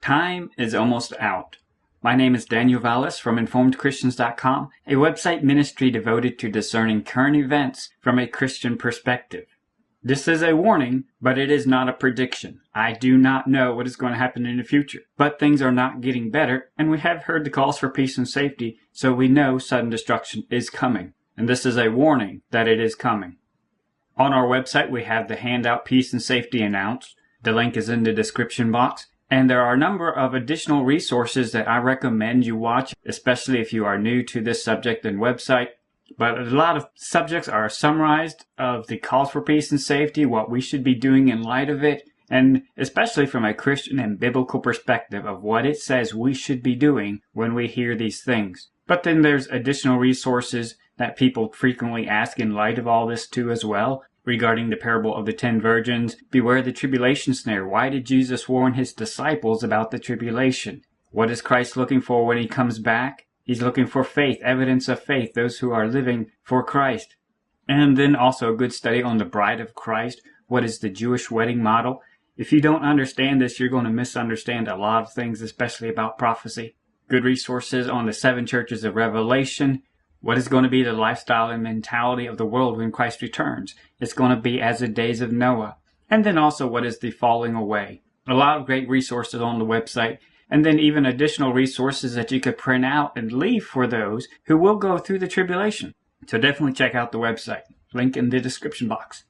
Time is almost out. My name is Daniel Vallis from InformedChristians.com, a website ministry devoted to discerning current events from a Christian perspective. This is a warning, but it is not a prediction. I do not know what is going to happen in the future, but things are not getting better, and we have heard the calls for peace and safety, so we know sudden destruction is coming, and this is a warning that it is coming. On our website, we have the Handout Peace and Safety announced. The link is in the description box. And there are a number of additional resources that I recommend you watch, especially if you are new to this subject and website. But a lot of subjects are summarized of the calls for peace and safety, what we should be doing in light of it, and especially from a Christian and biblical perspective of what it says we should be doing when we hear these things. But then there's additional resources that people frequently ask in light of all this too as well. Regarding the parable of the 10 virgins, beware the tribulation snare. Why did Jesus warn his disciples about the tribulation? What is Christ looking for when he comes back? He's looking for faith, evidence of faith, those who are living for Christ. And then also a good study on the bride of Christ. What is the Jewish wedding model? If you don't understand this, you're going to misunderstand a lot of things, especially about prophecy. Good resources on the 7 churches of Revelation. What is going to be the lifestyle and mentality of the world when Christ returns? It's going to be as the days of Noah. And then also, what is the falling away? A lot of great resources on the website. And then even additional resources that you could print out and leave for those who will go through the tribulation. So definitely check out the website. Link in the description box.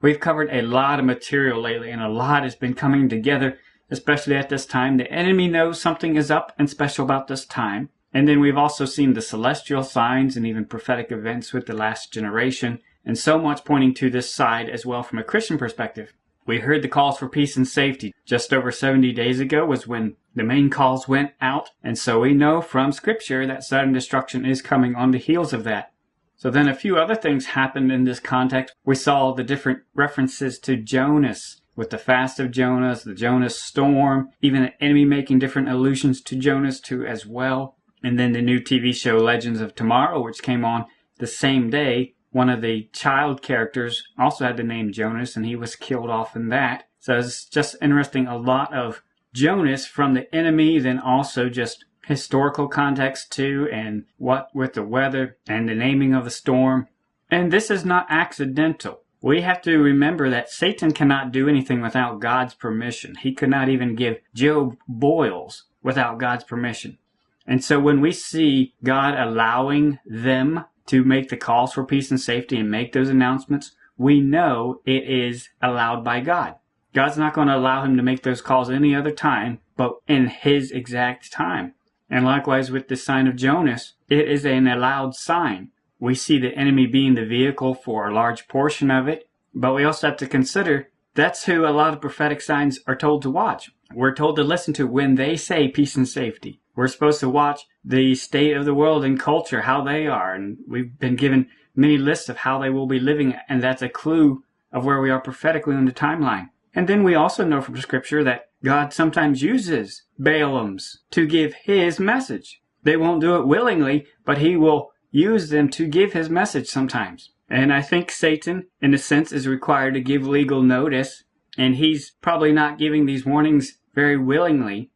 We've covered a lot of material lately, and a lot has been coming together, especially at this time. The enemy knows something is up and special about this time. And then we've also seen the celestial signs and even prophetic events with the last generation, and so much pointing to this side as well from a Christian perspective. We heard the calls for peace and safety. Just over 70 days ago was when the main calls went out, and so we know from Scripture that sudden destruction is coming on the heels of that. So then a few other things happened in this context. We saw the different references to Jonas, with the fast of Jonas, the Jonas storm, even the enemy making different allusions to Jonas too as well. And then the new TV show Legends of Tomorrow, which came on the same day. One of the child characters also had the name Jonas, and he was killed off in that. So it's just interesting, a lot of Jonas from the enemy, then also just historical context too, and what with the weather and the naming of the storm. And this is not accidental. We have to remember that Satan cannot do anything without God's permission. He could not even give Job boils without God's permission. And so when we see God allowing them to make the calls for peace and safety and make those announcements, we know it is allowed by God. God's not going to allow him to make those calls any other time, but in his exact time. And likewise with the sign of Jonas, it is an allowed sign. We see the enemy being the vehicle for a large portion of it, but we also have to consider that's who a lot of prophetic signs are told to watch. We're told to listen to when they say peace and safety. We're supposed to watch the state of the world and culture, how they are. And we've been given many lists of how they will be living. And that's a clue of where we are prophetically on the timeline. And then we also know from Scripture that God sometimes uses Balaams to give his message. They won't do it willingly, but he will use them to give his message sometimes. And I think Satan, in a sense, is required to give legal notice. And he's probably not giving these warnings very willingly.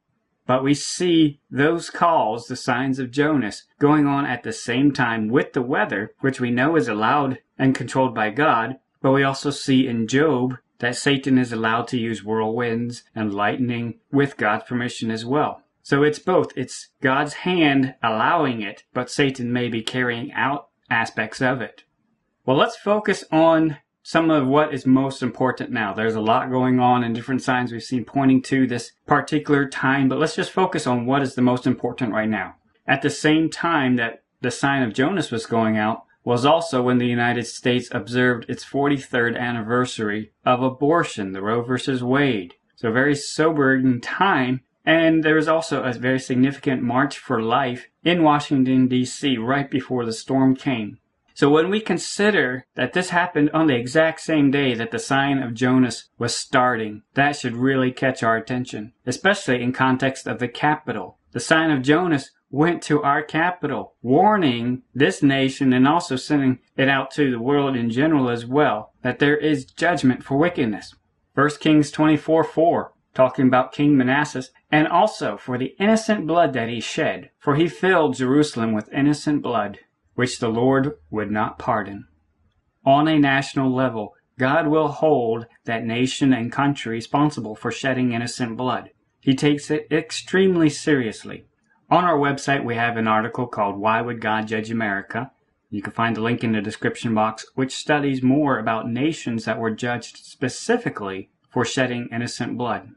But we see those calls, the signs of Jonas, going on at the same time with the weather, which we know is allowed and controlled by God. But we also see in Job that Satan is allowed to use whirlwinds and lightning with God's permission as well. So it's both. It's God's hand allowing it, but Satan may be carrying out aspects of it. Well, let's focus on some of what is most important now. There's a lot going on and different signs we've seen pointing to this particular time, but let's just focus on what is the most important right now. At the same time that the sign of Jonas was going out was also when the United States observed its 43rd anniversary of abortion, the Roe versus Wade. So a very sobering time. And there was also a very significant March for Life in Washington, D.C. right before the storm came. So when we consider that this happened on the exact same day that the sign of Jonas was starting, that should really catch our attention, especially in context of the capital. The sign of Jonas went to our capital, warning this nation and also sending it out to the world in general as well, that there is judgment for wickedness. 1 Kings 24:4 talking about King Manasseh, and also for the innocent blood that he shed, for he filled Jerusalem with innocent blood, which the Lord would not pardon. On a national level, God will hold that nation and country responsible for shedding innocent blood. He takes it extremely seriously. On our website, we have an article called Why Would God Judge America? You can find the link in the description box, which studies more about nations that were judged specifically for shedding innocent blood.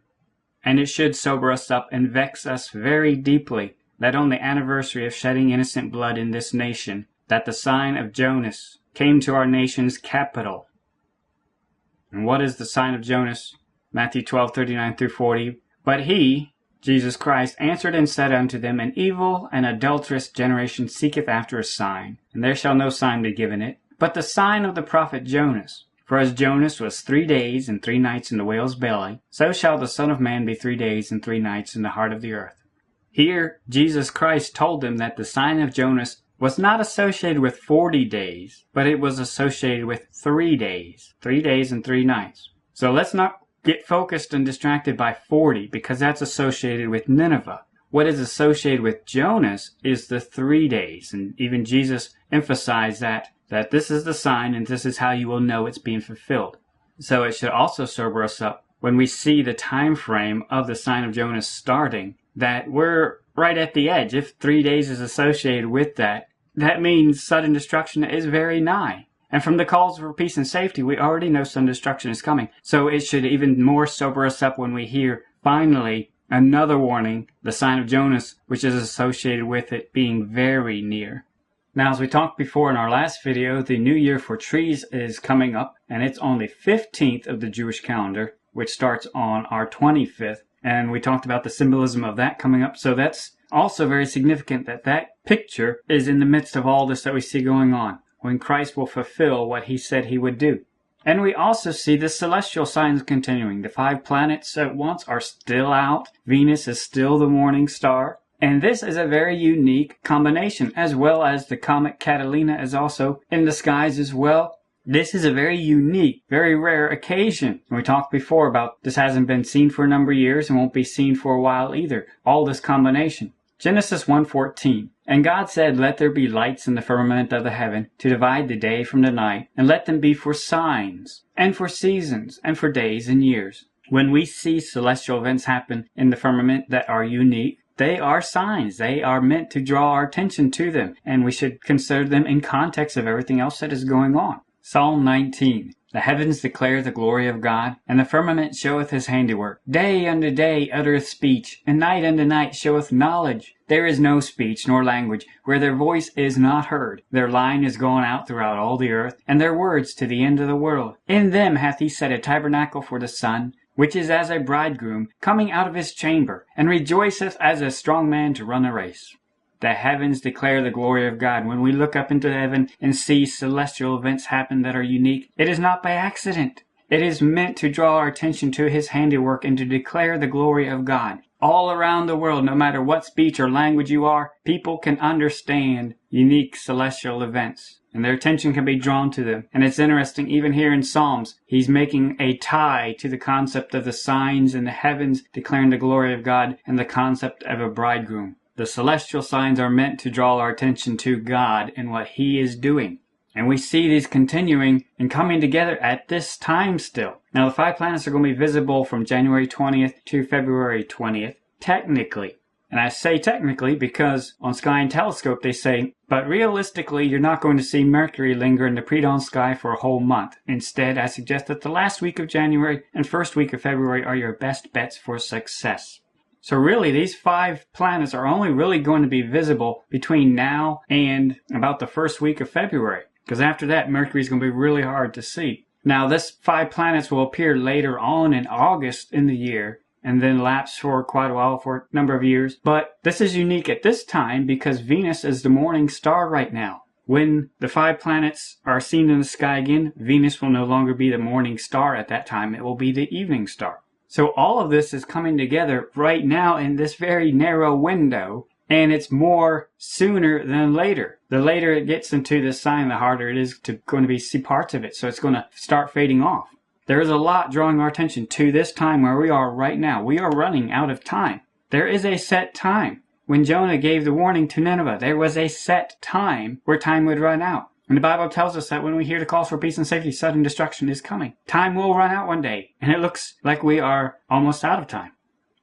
And it should sober us up and vex us very deeply that on the anniversary of shedding innocent blood in this nation, that the sign of Jonas came to our nation's capital. And what is the sign of Jonas? Matthew 12:39 through 40. But he, Jesus Christ, answered and said unto them, An evil and adulterous generation seeketh after a sign, and there shall no sign be given it, but the sign of the prophet Jonas. For as Jonas was 3 days and 3 nights in the whale's belly, so shall the Son of Man be 3 days and 3 nights in the heart of the earth. Here, Jesus Christ told them that the sign of Jonas was not associated with 40 days, but it was associated with 3 days. 3 days and 3 nights. So let's not get focused and distracted by 40, because that's associated with Nineveh. What is associated with Jonas is the 3 days, and even Jesus emphasized that this is the sign and this is how you will know it's being fulfilled. So it should also sober us up when we see the time frame of the sign of Jonas starting, that we're right at the edge. If 3 days is associated with that, that means sudden destruction is very nigh. And from the calls for peace and safety, we already know sudden destruction is coming. So it should even more sober us up when we hear, finally, another warning, the sign of Jonas, which is associated with it being very near. Now, as we talked before in our last video, the New Year for trees is coming up, and it's on the 15th of the Jewish calendar, which starts on our 25th. And we talked about the symbolism of that coming up. So that's also very significant that that picture is in the midst of all this that we see going on, when Christ will fulfill what he said he would do. And we also see the celestial signs continuing. The 5 planets at once are still out. Venus is still the morning star. And this is a very unique combination, as well as the comet Catalina is also in the skies as well. This is a very unique, very rare occasion. We talked before about this hasn't been seen for a number of years and won't be seen for a while either. All this combination. Genesis 1:14. And God said, Let there be lights in the firmament of the heaven, to divide the day from the night, and let them be for signs, and for seasons, and for days and years. When we see celestial events happen in the firmament that are unique, they are signs. They are meant to draw our attention to them, and we should consider them in context of everything else that is going on. Psalm 19. The heavens declare the glory of God, and the firmament showeth his handiwork. Day unto day uttereth speech, and night unto night showeth knowledge. There is no speech nor language where their voice is not heard. Their line is gone out throughout all the earth, and their words to the end of the world. In them hath he set a tabernacle for the sun, which is as a bridegroom coming out of his chamber, and rejoiceth as a strong man to run a race. The heavens declare the glory of God. When we look up into heaven and see celestial events happen that are unique, it is not by accident. It is meant to draw our attention to his handiwork and to declare the glory of God. All around the world, no matter what speech or language you are, people can understand unique celestial events, and their attention can be drawn to them. And it's interesting, even here in Psalms, he's making a tie to the concept of the signs in the heavens declaring the glory of God and the concept of a bridegroom. The celestial signs are meant to draw our attention to God and what he is doing. And we see these continuing and coming together at this time still. Now, the 5 planets are going to be visible from January 20th to February 20th, technically. And I say technically because on Sky and Telescope they say, but realistically you're not going to see Mercury linger in the pre-dawn sky for a whole month. Instead, I suggest that the last week of January and first week of February are your best bets for success. So really, these 5 planets are only really going to be visible between now and about the first week of February. Because after that, Mercury is going to be really hard to see. Now, this 5 planets will appear later on in August in the year, and then lapse for quite a while, for a number of years. But this is unique at this time because Venus is the morning star right now. When the 5 planets are seen in the sky again, Venus will no longer be the morning star at that time. It will be the evening star. So all of this is coming together right now in this very narrow window, and it's more sooner than later. The later it gets into this sign, the harder it is going to be see parts of it. So it's going to start fading off. There is a lot drawing our attention to this time where we are right now. We are running out of time. There is a set time. When Jonah gave the warning to Nineveh, there was a set time where time would run out. And the Bible tells us that when we hear the calls for peace and safety, sudden destruction is coming. Time will run out one day, and it looks like we are almost out of time.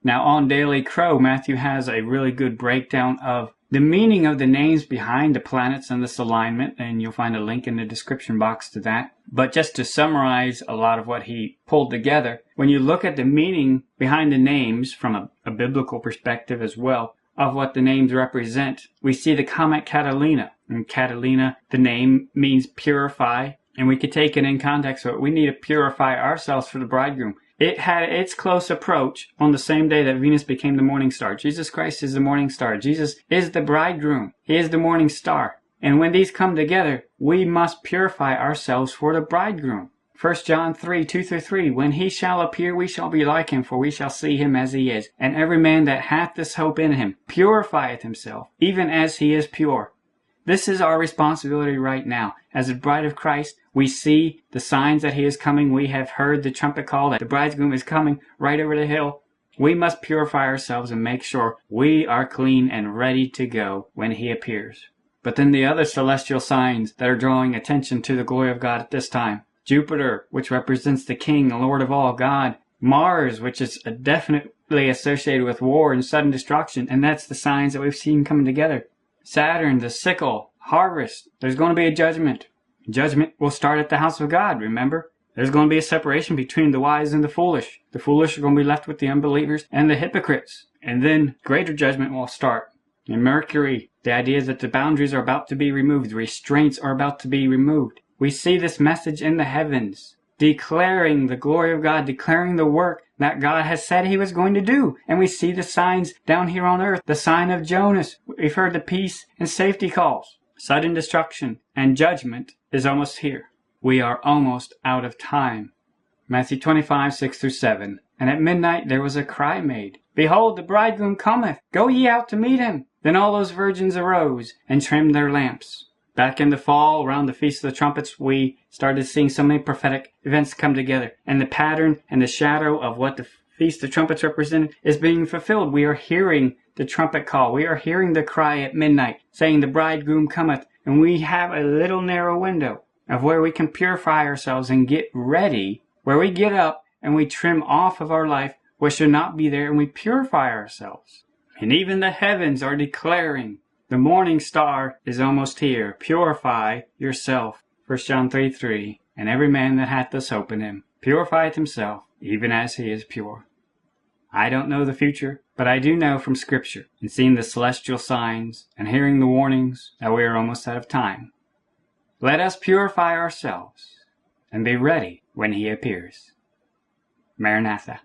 Now on Daily Crow, Matthew has a really good breakdown of the meaning of the names behind the planets and this alignment, and you'll find a link in the description box to that. But just to summarize a lot of what he pulled together, when you look at the meaning behind the names from a biblical perspective as well, of what the names represent, we see the comet Catalina. And Catalina, the name means purify, and we could take it in context, so we need to purify ourselves for the bridegroom. It had its close approach on the same day that Venus became the morning star. Jesus Christ is the morning star. Jesus is the bridegroom. He is the morning star. And when these come together, we must purify ourselves for the bridegroom. 1 John 3, 2-3, when he shall appear, we shall be like him, for we shall see him as he is. And every man that hath this hope in him purifieth himself, even as he is pure. This is our responsibility right now. As a bride of Christ, we see the signs that he is coming. We have heard the trumpet call that the bridegroom is coming right over the hill. We must purify ourselves and make sure we are clean and ready to go when he appears. But then the other celestial signs that are drawing attention to the glory of God at this time. Jupiter, which represents the King, the Lord of all, God. Mars, which is definitely associated with war and sudden destruction, and that's the signs that we've seen coming together. Saturn, the sickle, harvest. There's going to be a judgment. Judgment will start at the house of God, remember? There's going to be a separation between the wise and the foolish. The foolish are going to be left with the unbelievers and the hypocrites. And then greater judgment will start. In Mercury, the idea is that the boundaries are about to be removed. The restraints are about to be removed. We see this message in the heavens, declaring the glory of God, declaring the work that God has said he was going to do. And we see the signs down here on earth. The sign of Jonas. We've heard the peace and safety calls. Sudden destruction and judgment is almost here. We are almost out of time. Matthew 25, 6-7. And at midnight there was a cry made, Behold, the bridegroom cometh. Go ye out to meet him. Then all those virgins arose and trimmed their lamps. Back in the fall, around the Feast of the Trumpets, we started seeing so many prophetic events come together. And the pattern and the shadow of what the Feast of Trumpets represented is being fulfilled. We are hearing the trumpet call. We are hearing the cry at midnight, saying the bridegroom cometh. And we have a little narrow window of where we can purify ourselves and get ready, where we get up and we trim off of our life what should not be there, and we purify ourselves. And even the heavens are declaring, the morning star is almost here. Purify yourself. 1 John 3:3. And every man that hath this hope in him purifieth himself, even as he is pure. I don't know the future, but I do know from Scripture, and seeing the celestial signs, and hearing the warnings, that we are almost out of time. Let us purify ourselves, and be ready when he appears. Maranatha.